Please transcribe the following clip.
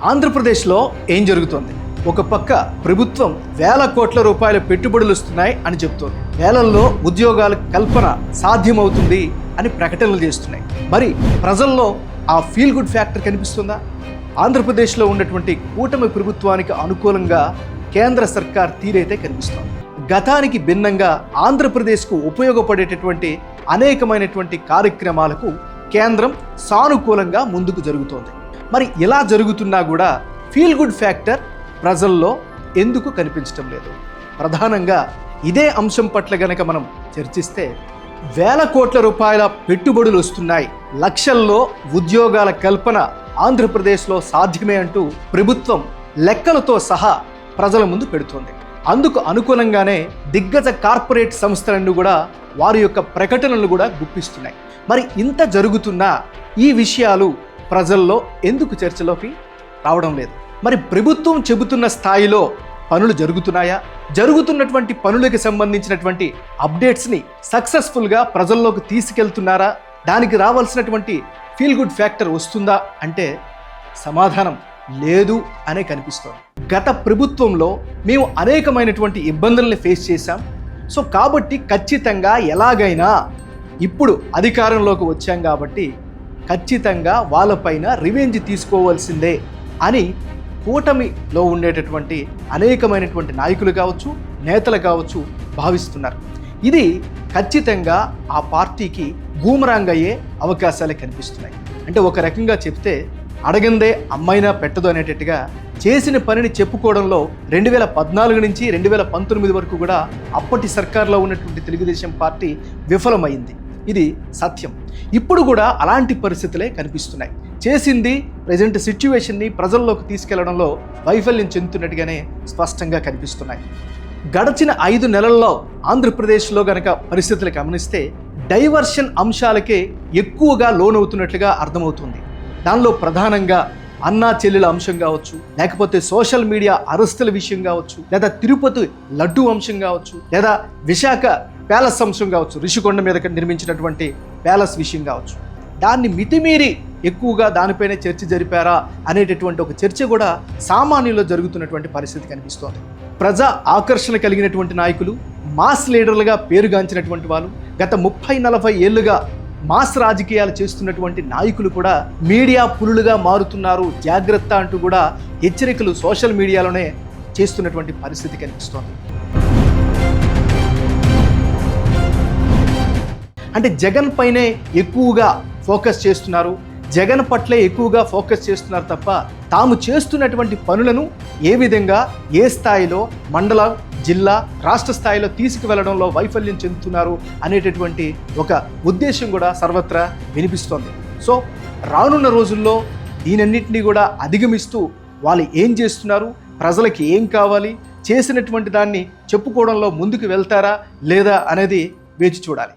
ఆంధ్రప్రదేశ్లో ఏం జరుగుతోంది? ఒక పక్క ప్రభుత్వం వేల కోట్ల రూపాయల పెట్టుబడులు వస్తున్నాయి అని చెప్తోంది. వేలల్లో ఉద్యోగాల కల్పన సాధ్యమవుతుంది అని ప్రకటనలు చేస్తున్నాయి. మరి ప్రజల్లో ఆ ఫీల్ గుడ్ ఫ్యాక్టర్ కనిపిస్తుందా? ఆంధ్రప్రదేశ్లో ఉన్నటువంటి కూటమి ప్రభుత్వానికి అనుకూలంగా కేంద్ర సర్కార్ తీరైతే కనిపిస్తోంది. గతానికి భిన్నంగా ఆంధ్రప్రదేశ్కు ఉపయోగపడేటటువంటి అనేకమైనటువంటి కార్యక్రమాలకు కేంద్రం సానుకూలంగా ముందుకు జరుగుతోంది. మరి ఇలా జరుగుతున్నా కూడా ఫీల్ గుడ్ ఫ్యాక్టర్ ప్రజల్లో ఎందుకు కనిపించడం లేదు? ప్రధానంగా ఇదే అంశం పట్ల గనక మనం చర్చిస్తే, వేల కోట్ల రూపాయల పెట్టుబడులు వస్తున్నాయి, లక్షల్లో ఉద్యోగాల కల్పన ఆంధ్రప్రదేశ్లో సాధ్యమే అంటూ ప్రభుత్వం లెక్కలతో సహా ప్రజల ముందు పెడుతోంది. అందుకు అనుకూలంగానే దిగ్గజ కార్పొరేట్ సంస్థలన్నీ కూడా వారి యొక్క ప్రకటనలు కూడా గుప్పిస్తున్నాయి. మరి ఇంత జరుగుతున్నా ఈ విషయాలు ప్రజల్లో ఎందుకు చర్చలోకి రావడం లేదు? మరి ప్రభుత్వం చెబుతున్న స్థాయిలో పనులు జరుగుతున్నాయా? జరుగుతున్నటువంటి పనులకు సంబంధించినటువంటి అప్డేట్స్ని సక్సెస్ఫుల్గా ప్రజల్లోకి తీసుకెళ్తున్నారా? దానికి రావాల్సినటువంటి ఫీల్ గుడ్ ఫ్యాక్టర్ వస్తుందా అంటే సమాధానం లేదు అనే కనిపిస్తోంది. గత ప్రభుత్వంలో మేము అనేకమైనటువంటి ఇబ్బందుల్ని ఫేస్ చేశాం. సో కాబట్టి ఖచ్చితంగా ఎలాగైనా ఇప్పుడు అధికారంలోకి వచ్చాం కాబట్టి ఖచ్చితంగా వాళ్ళపైన రివెంజ్ తీసుకోవాల్సిందే అని కూటమిలో ఉండేటటువంటి అనేకమైనటువంటి నాయకులు కావచ్చు, నేతలు కావచ్చు భావిస్తున్నారు. ఇది ఖచ్చితంగా ఆ పార్టీకి బూమరాంగ్ అయ్యే అవకాశాలే కనిపిస్తున్నాయి. అంటే ఒక రకంగా చెప్తే అడగందే అమ్మైనా పెట్టదు అనేటట్టుగా చేసిన పనిని చెప్పుకోవడంలో 2014 నుంచి 2019 వరకు కూడా అప్పటి సర్కార్లో ఉన్నటువంటి తెలుగుదేశం పార్టీ విఫలమైంది. ఇది సత్యం. ఇప్పుడు కూడా అలాంటి పరిస్థితులే కనిపిస్తున్నాయి. చేసింది ప్రజెంట్ సిచ్యువేషన్ని ప్రజల్లోకి తీసుకెళ్లడంలో వైఫల్యం చెందుతున్నట్టుగానే స్పష్టంగా కనిపిస్తున్నాయి. గడిచిన 5 నెలల్లో ఆంధ్రప్రదేశ్లో గనక పరిస్థితులు గమనిస్తే డైవర్షన్ అంశాలకే ఎక్కువగా లోనవుతున్నట్లుగా అర్థమవుతుంది. దానిలో ప్రధానంగా అన్నా చెల్లెల అంశం కావచ్చు, లేకపోతే సోషల్ మీడియా అరెస్టుల విషయం కావచ్చు, లేదా తిరుపతి లడ్డు అంశం కావచ్చు, లేదా విశాఖ ప్యాలెస్ అంశం కావచ్చు, రిషికొండ మీద నిర్మించినటువంటి ప్యాలెస్ విషయం కావచ్చు. దాన్ని మితిమీరి ఎక్కువగా దానిపైనే చర్చ జరిపారా అనేటటువంటి ఒక చర్చ కూడా సామాన్యుల్లో జరుగుతున్నటువంటి పరిస్థితి కనిపిస్తోంది. ప్రజా ఆకర్షణ కలిగినటువంటి నాయకులు, మాస్ లీడర్లుగా పేరుగాంచినటువంటి వాళ్ళు, గత 30-40 ఏళ్లుగా మాస్ రాజకీయాలు చేస్తున్నటువంటి నాయకులు కూడా మీడియా పులులుగా మారుతున్నారు, జాగ్రత్త అంటూ కూడా హెచ్చరికలు సోషల్ మీడియాలోనే చేస్తున్నటువంటి పరిస్థితి కనిపిస్తోంది. అంటే జగన్ పైనే ఎక్కువగా ఫోకస్ చేస్తున్నారు, జగన్ పట్లే ఎక్కువగా ఫోకస్ చేస్తున్నారు తప్ప తాము చేస్తున్నటువంటి పనులను ఏ విధంగా, ఏ స్థాయిలో మండలం, జిల్లా, రాష్ట్ర స్థాయిలో తీసుకువెళ్లడంలో వైఫల్యం చెందుతున్నారు అనేటటువంటి ఒక ఉద్దేశం కూడా సర్వత్రా వినిపిస్తోంది. సో రానున్న రోజుల్లో దీనన్నింటినీ కూడా అధిగమిస్తూ వాళ్ళు ఏం చేస్తున్నారు, ప్రజలకి ఏం కావాలి, చేసినటువంటి దాన్ని చెప్పుకోవడంలో ముందుకు వెళ్తారా లేదా అనేది వేచి చూడాలి.